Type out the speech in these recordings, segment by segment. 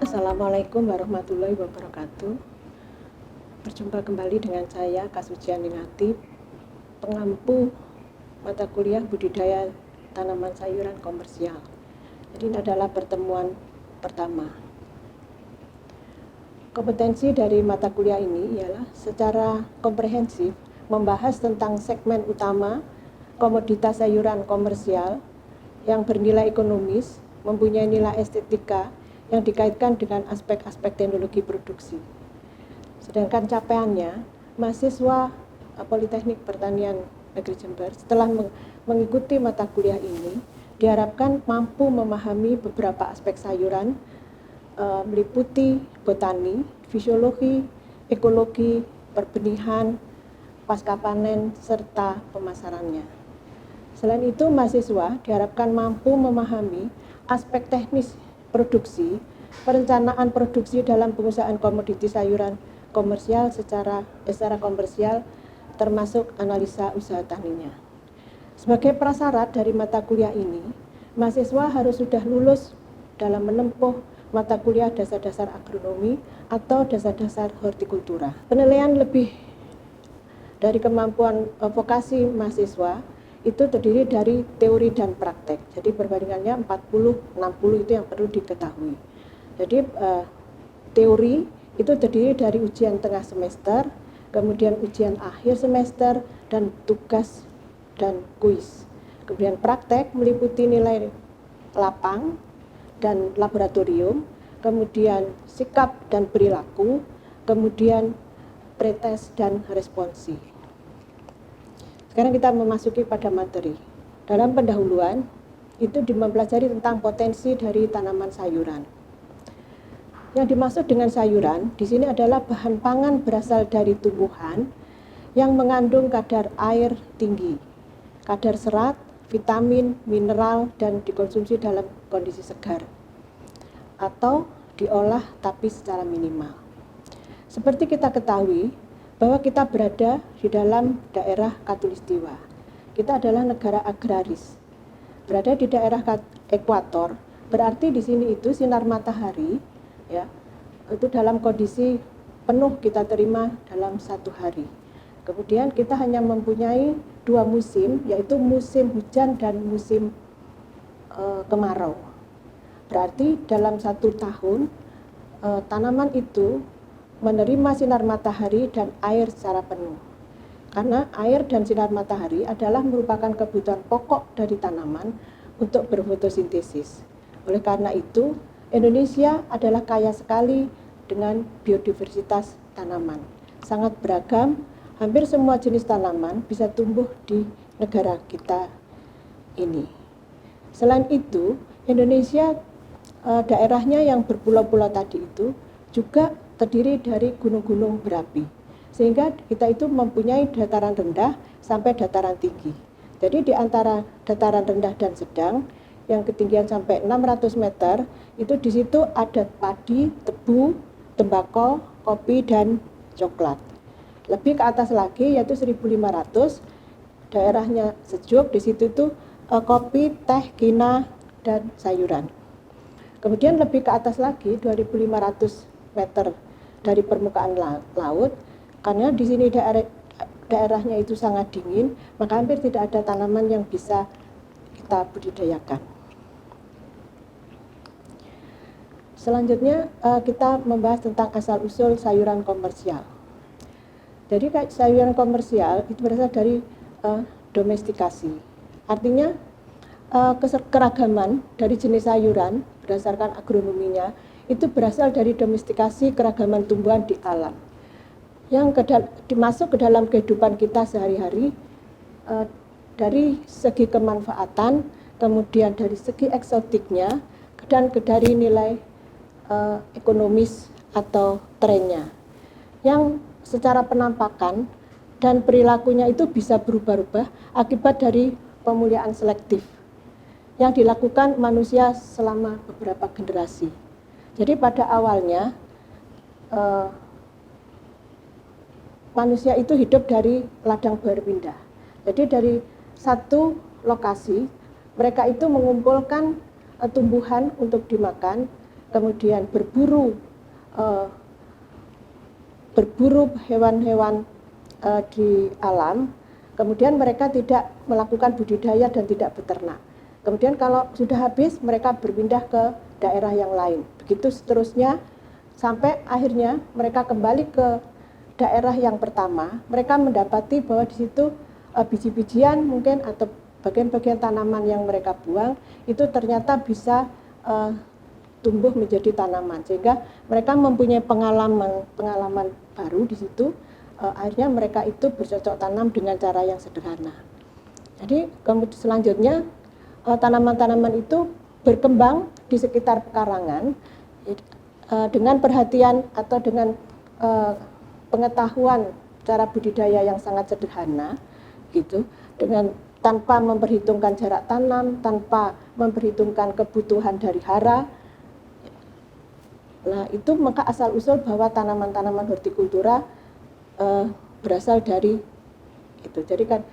Assalamualaikum warahmatullahi wabarakatuh. Berjumpa kembali dengan saya, Kasucian Ningati, pengampu mata kuliah budidaya tanaman sayuran komersial. Jadi ini adalah pertemuan pertama. Kompetensi dari mata kuliah ini ialah secara komprehensif membahas tentang segmen utama komoditas sayuran komersial yang bernilai ekonomis, mempunyai nilai estetika yang dikaitkan dengan aspek-aspek teknologi produksi. Sedangkan capaiannya, mahasiswa Politeknik Pertanian Negeri Jember setelah mengikuti mata kuliah ini diharapkan mampu memahami beberapa aspek sayuran, meliputi botani, fisiologi, ekologi, perbenihan, pasca panen, serta pemasarannya. Selain itu, mahasiswa diharapkan mampu memahami aspek teknis produksi, perencanaan produksi dalam pengusahaan komoditi sayuran komersial secara komersial, termasuk analisa usaha taninya. Sebagai prasyarat dari mata kuliah ini, mahasiswa harus sudah lulus dalam menempuh mata kuliah dasar-dasar agronomi atau dasar-dasar hortikultura. Penilaian lebih dari kemampuan vokasi mahasiswa itu terdiri dari teori dan praktek. Jadi perbandingannya 40-60 itu yang perlu diketahui. Jadi teori itu terdiri dari ujian tengah semester, kemudian ujian akhir semester, dan tugas dan kuis. Kemudian praktek meliputi nilai lapang dan laboratorium, kemudian sikap dan perilaku, kemudian pretest dan responsi. Sekarang kita memasuki pada materi. Dalam pendahuluan, itu mempelajari tentang potensi dari tanaman sayuran. Yang dimaksud dengan sayuran, di sini adalah bahan pangan berasal dari tumbuhan yang mengandung kadar air tinggi, kadar serat, vitamin, mineral, dan dikonsumsi dalam kondisi segar, atau diolah tapi secara minimal. Seperti kita ketahui, bahwa kita berada di dalam daerah Katulistiwa. Kita adalah negara agraris. Berada di daerah ekuator, berarti di sini itu sinar matahari ya, itu dalam kondisi penuh kita terima dalam satu hari. Kemudian kita hanya mempunyai dua musim, yaitu musim hujan dan musim kemarau. Berarti dalam satu tahun tanaman itu menerima sinar matahari dan air secara penuh. Karena air dan sinar matahari adalah merupakan kebutuhan pokok dari tanaman untuk berfotosintesis. Oleh karena itu, Indonesia adalah kaya sekali dengan biodiversitas tanaman. Sangat beragam, hampir semua jenis tanaman bisa tumbuh di negara kita ini. Selain itu, Indonesia daerahnya yang berpulau-pulau tadi itu juga terdiri dari gunung-gunung berapi, sehingga kita itu mempunyai dataran rendah sampai dataran tinggi. Jadi di antara dataran rendah dan sedang yang ketinggian sampai 600 meter itu di situ ada padi, tebu, tembakau, kopi, dan coklat. Lebih ke atas lagi yaitu 1500 daerahnya sejuk, di situ tuh kopi, teh, kina, dan sayuran. Kemudian lebih ke atas lagi 2500 meter dari permukaan laut, karena di sini daerahnya itu sangat dingin, maka hampir tidak ada tanaman yang bisa kita budidayakan. Selanjutnya kita membahas tentang asal-usul sayuran komersial. Jadi sayuran komersial itu berasal dari domestikasi. Artinya keragaman dari jenis sayuran berdasarkan agronominya itu berasal dari domestikasi keragaman tumbuhan di alam yang dimasuk ke dalam kehidupan kita sehari-hari dari segi kemanfaatan, kemudian dari segi eksotiknya, dan dari nilai ekonomis atau trennya yang secara penampakan dan perilakunya itu bisa berubah-ubah akibat dari pemuliaan selektif yang dilakukan manusia selama beberapa generasi. Jadi pada awalnya manusia itu hidup dari ladang berpindah. Jadi dari satu lokasi mereka itu mengumpulkan tumbuhan untuk dimakan kemudian berburu hewan-hewan di alam, kemudian mereka tidak melakukan budidaya dan tidak beternak. Kemudian kalau sudah habis, mereka berpindah ke daerah yang lain. Begitu seterusnya sampai akhirnya mereka kembali ke daerah yang pertama. Mereka mendapati bahwa di situ biji-bijian mungkin atau bagian-bagian tanaman yang mereka buang itu ternyata bisa tumbuh menjadi tanaman, sehingga mereka mempunyai pengalaman baru di situ. Akhirnya mereka itu bercocok tanam dengan cara yang sederhana. Jadi kemudian selanjutnya tanaman-tanaman itu berkembang di sekitar pekarangan dengan perhatian atau dengan pengetahuan cara budidaya yang sangat sederhana, gitu, dengan tanpa memperhitungkan jarak tanam, tanpa memperhitungkan kebutuhan dari hara. Nah, itu maka asal-usul bahwa tanaman-tanaman hortikultura berasal dari itu. Jadi kan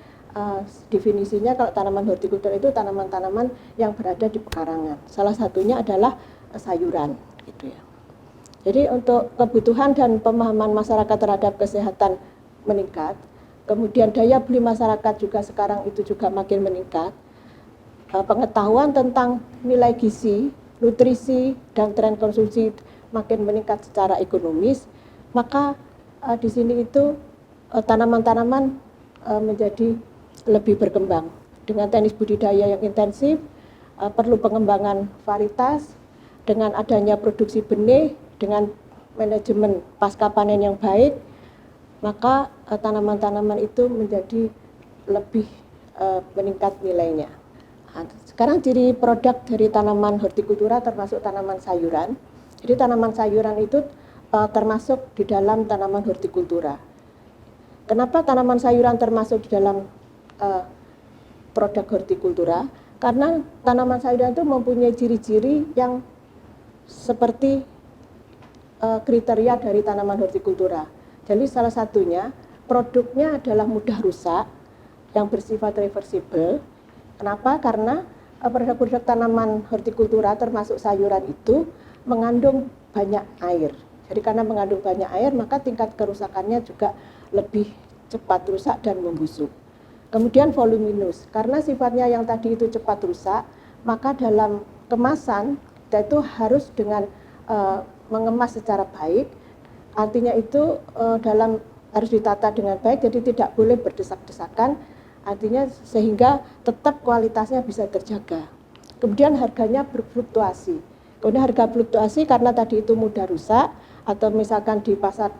definisinya kalau tanaman hortikultura itu tanaman-tanaman yang berada di pekarangan. Salah satunya adalah sayuran, gitu ya. Jadi untuk kebutuhan dan pemahaman masyarakat terhadap kesehatan meningkat, kemudian daya beli masyarakat juga sekarang itu juga makin meningkat. Pengetahuan tentang nilai gizi, nutrisi, dan tren konsumsi makin meningkat secara ekonomis, maka di sini itu tanaman-tanaman menjadi lebih berkembang dengan teknik budidaya yang intensif, perlu pengembangan varietas dengan adanya produksi benih, dengan manajemen pasca panen yang baik, maka tanaman-tanaman itu menjadi lebih meningkat nilainya. Sekarang ciri produk dari tanaman hortikultura termasuk tanaman sayuran. Jadi tanaman sayuran itu termasuk di dalam tanaman hortikultura. Kenapa tanaman sayuran termasuk di dalam produk hortikultura? Karena tanaman sayuran itu mempunyai ciri-ciri yang seperti kriteria dari tanaman hortikultura. Jadi salah satunya produknya adalah mudah rusak, yang bersifat reversible. Kenapa? Karena produk-produk tanaman hortikultura termasuk sayuran itu mengandung banyak air. Jadi karena mengandung banyak air, maka tingkat kerusakannya juga lebih cepat rusak dan membusuk. Kemudian voluminous, karena sifatnya yang tadi itu cepat rusak, maka dalam kemasan kita itu harus dengan mengemas secara baik. Artinya itu harus ditata dengan baik, jadi tidak boleh berdesak-desakan, artinya sehingga tetap kualitasnya bisa terjaga. Kemudian harganya berfluktuasi. Kemudian harga fluktuasi karena tadi itu mudah rusak, atau misalkan di pasar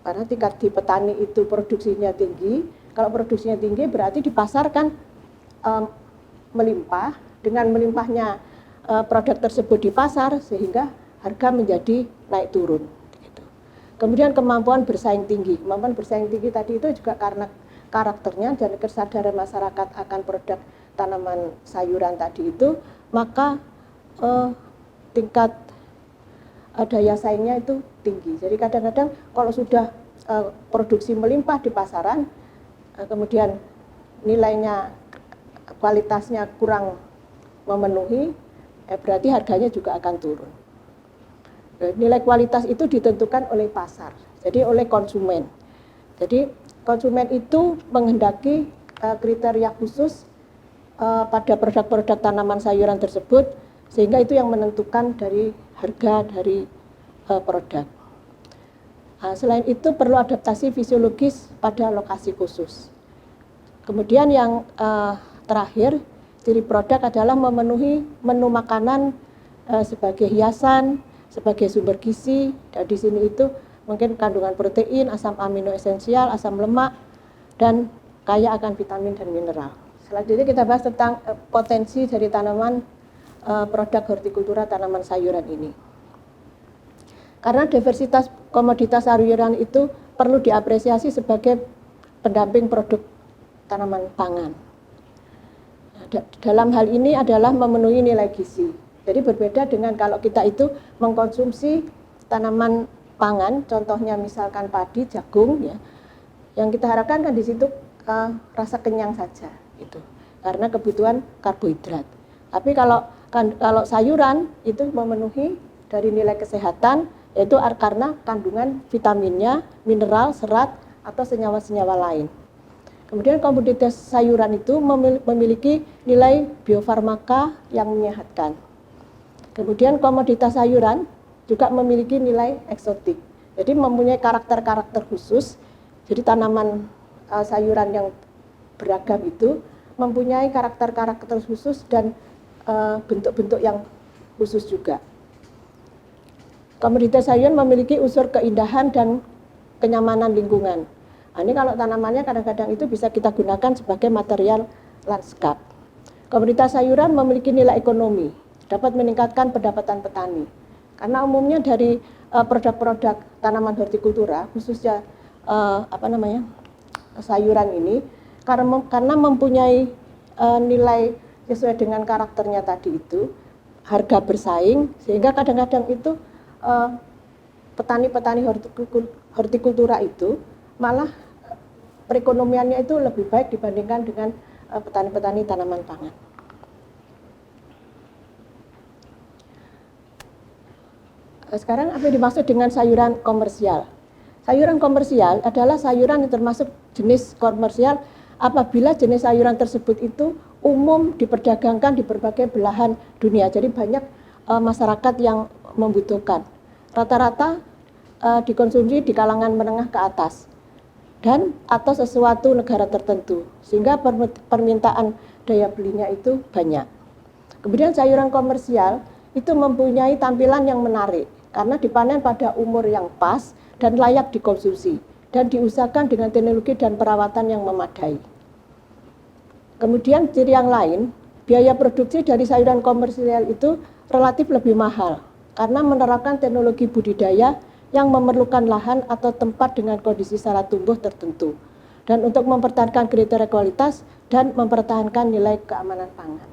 karena tingkat di petani itu produksinya tinggi. Kalau produksinya tinggi berarti di pasar kan melimpah. Dengan melimpahnya produk tersebut di pasar, sehingga harga menjadi naik turun. Gitu. Kemudian kemampuan bersaing tinggi. Kemampuan bersaing tinggi tadi itu juga karena karakternya dan kesadaran masyarakat akan produk tanaman sayuran tadi itu, maka tingkat daya saingnya itu tinggi. Jadi kadang-kadang kalau sudah produksi melimpah di pasaran, kemudian nilainya, kualitasnya kurang memenuhi, berarti harganya juga akan turun. Nilai kualitas itu ditentukan oleh pasar, jadi oleh konsumen. Jadi konsumen itu menghendaki kriteria khusus pada produk-produk tanaman sayuran tersebut, sehingga itu yang menentukan dari harga dari produk. Selain itu perlu adaptasi fisiologis pada lokasi khusus. Kemudian yang terakhir, ciri produk adalah memenuhi menu makanan sebagai hiasan, sebagai sumber gizi. Dan di sini itu mungkin kandungan protein, asam amino esensial, asam lemak, dan kaya akan vitamin dan mineral. Selanjutnya kita bahas tentang potensi dari tanaman produk hortikultura tanaman sayuran ini. Karena diversitas komoditas sayuran itu perlu diapresiasi sebagai pendamping produk tanaman pangan. Dalam hal ini adalah memenuhi nilai gizi. Jadi berbeda dengan kalau kita itu mengkonsumsi tanaman pangan, contohnya misalkan padi, jagung, ya, yang kita harapkan kan di situ rasa kenyang saja, gitu, karena kebutuhan karbohidrat. Tapi kalau Kalau sayuran itu memenuhi dari nilai kesehatan, yaitu karena kandungan vitaminnya, mineral, serat, atau senyawa-senyawa lain. Kemudian komoditas sayuran itu memiliki nilai biofarmaka yang menyehatkan. Kemudian komoditas sayuran juga memiliki nilai eksotik. Jadi mempunyai karakter-karakter khusus. Jadi tanaman sayuran yang beragam itu mempunyai karakter-karakter khusus dan bentuk-bentuk yang khusus juga. Komoditas sayuran memiliki unsur keindahan dan kenyamanan lingkungan. Nah, ini kalau tanamannya kadang-kadang itu bisa kita gunakan sebagai material lanskap. Komoditas sayuran memiliki nilai ekonomi, dapat meningkatkan pendapatan petani. Karena umumnya dari produk-produk tanaman hortikultura, khususnya sayuran ini, karena mempunyai nilai sesuai dengan karakternya tadi itu, harga bersaing, sehingga kadang-kadang itu petani-petani hortikultura itu malah perekonomiannya itu lebih baik dibandingkan dengan petani-petani tanaman pangan. Sekarang apa yang dimaksud dengan sayuran komersial? Sayuran komersial adalah sayuran yang termasuk jenis komersial apabila jenis sayuran tersebut itu umum diperdagangkan di berbagai belahan dunia. Jadi banyak masyarakat yang membutuhkan. Rata-rata dikonsumsi di kalangan menengah ke atas dan atau sesuatu negara tertentu, sehingga permintaan daya belinya itu banyak. Kemudian sayuran komersial itu mempunyai tampilan yang menarik karena dipanen pada umur yang pas dan layak dikonsumsi dan diusahakan dengan teknologi dan perawatan yang memadai. Kemudian ciri yang lain, biaya produksi dari sayuran komersial itu relatif lebih mahal karena menerapkan teknologi budidaya yang memerlukan lahan atau tempat dengan kondisi syarat tumbuh tertentu dan untuk mempertahankan kriteria kualitas dan mempertahankan nilai keamanan pangan.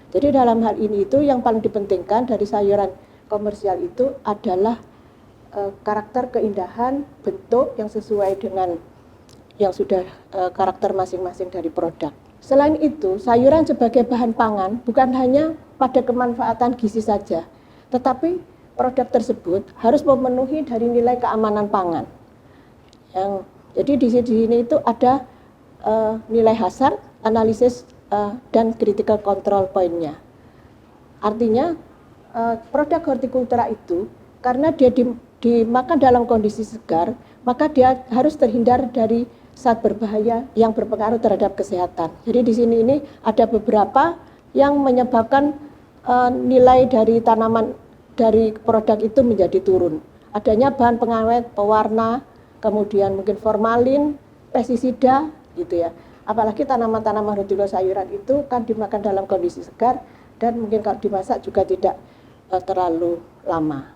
Jadi dalam hal ini itu yang paling dipentingkan dari sayuran komersial itu adalah karakter keindahan, bentuk yang sesuai dengan yang sudah karakter masing-masing dari produk. Selain itu, sayuran sebagai bahan pangan bukan hanya pada kemanfaatan gizi saja, tetapi produk tersebut harus memenuhi dari nilai keamanan pangan. Jadi di sini itu ada nilai hazard, analisis dan critical control point-nya. Artinya produk hortikultura itu karena dia dimakan dalam kondisi segar, maka dia harus terhindar dari zat berbahaya yang berpengaruh terhadap kesehatan. Jadi di sini ini ada beberapa yang menyebabkan nilai dari tanaman dari produk itu menjadi turun. Adanya bahan pengawet, pewarna, kemudian mungkin formalin, pestisida gitu ya. Apalagi tanaman-tanaman hortikultura sayuran itu kan dimakan dalam kondisi segar dan mungkin kalau dimasak juga tidak terlalu lama.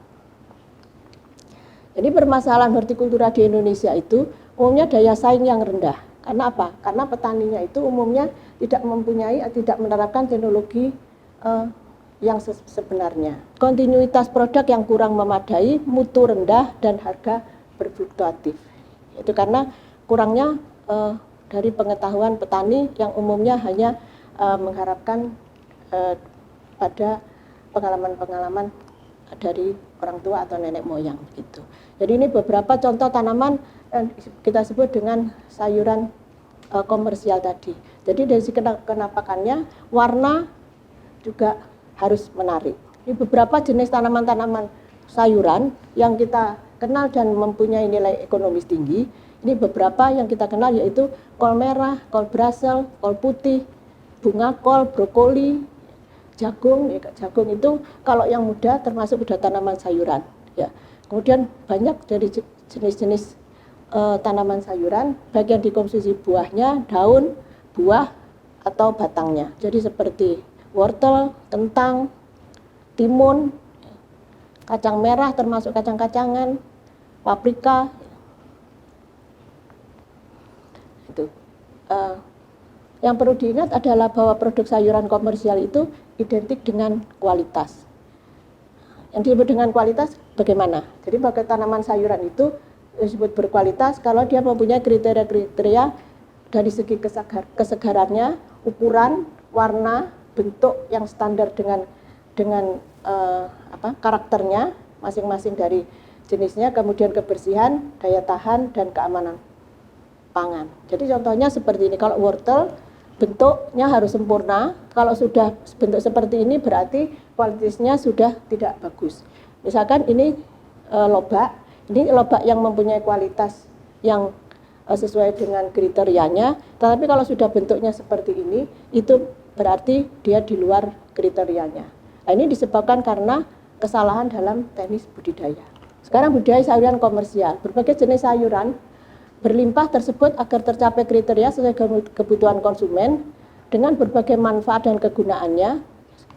Jadi permasalahan hortikultura di Indonesia itu umumnya daya saing yang rendah. Karena apa? Karena petaninya itu umumnya tidak menerapkan teknologi yang sebenarnya. Kontinuitas produk yang kurang memadai, mutu rendah, dan harga berfluktuatif. Itu karena kurangnya dari pengetahuan petani yang umumnya hanya mengharapkan pada pengalaman-pengalaman dari orang tua atau nenek moyang gitu. Jadi ini beberapa contoh tanaman yang kita sebut dengan sayuran komersial tadi. Jadi dari segi kenampakannya, warna juga harus menarik. Ini beberapa jenis tanaman-tanaman sayuran yang kita kenal dan mempunyai nilai ekonomis tinggi. Ini beberapa yang kita kenal yaitu kol merah, kol Brussels, kol putih, bunga kol, brokoli, jagung. Jagung itu kalau yang muda termasuk udah tanaman sayuran. Ya. Kemudian banyak dari jenis-jenis tanaman sayuran, baik yang dikonsumsi buahnya, daun, buah, atau batangnya. Jadi seperti wortel, kentang, timun, kacang merah termasuk kacang-kacangan, paprika. Itu. Yang perlu diingat adalah bahwa produk sayuran komersial itu identik dengan kualitas. Yang disebut dengan kualitas bagaimana? Jadi bagi tanaman sayuran itu disebut berkualitas kalau dia mempunyai kriteria-kriteria dari segi kesegarannya, ukuran, warna, bentuk yang standar dengan dengan karakternya masing-masing dari jenisnya, kemudian kebersihan, daya tahan, dan keamanan pangan. Jadi contohnya seperti ini, kalau wortel bentuknya harus sempurna, kalau sudah bentuk seperti ini berarti kualitasnya sudah tidak bagus. Misalkan ini lobak yang mempunyai kualitas yang sesuai dengan kriterianya, tetapi kalau sudah bentuknya seperti ini, itu berarti dia di luar kriterianya. Nah, ini disebabkan karena kesalahan dalam teknis budidaya. Sekarang budidaya sayuran komersial, berbagai jenis sayuran berlimpah tersebut agar tercapai kriteria sesuai kebutuhan konsumen dengan berbagai manfaat dan kegunaannya,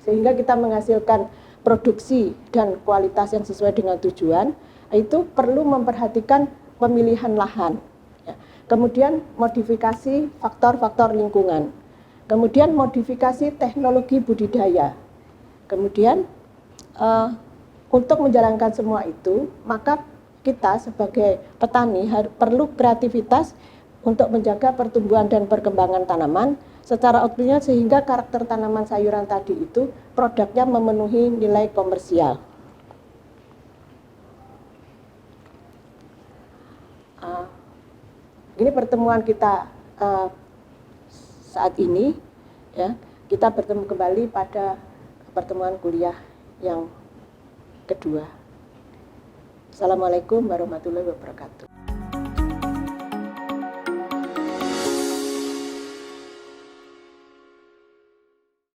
sehingga kita menghasilkan produksi dan kualitas yang sesuai dengan tujuan. Itu perlu memperhatikan pemilihan lahan, kemudian modifikasi faktor-faktor lingkungan, kemudian modifikasi teknologi budidaya, kemudian untuk menjalankan semua itu, maka kita sebagai petani perlu kreativitas untuk menjaga pertumbuhan dan perkembangan tanaman secara optimal sehingga karakter tanaman sayuran tadi itu produknya memenuhi nilai komersial. Ini pertemuan kita saat ini, ya. Kita bertemu kembali pada pertemuan kuliah yang kedua. Assalamualaikum warahmatullahi wabarakatuh.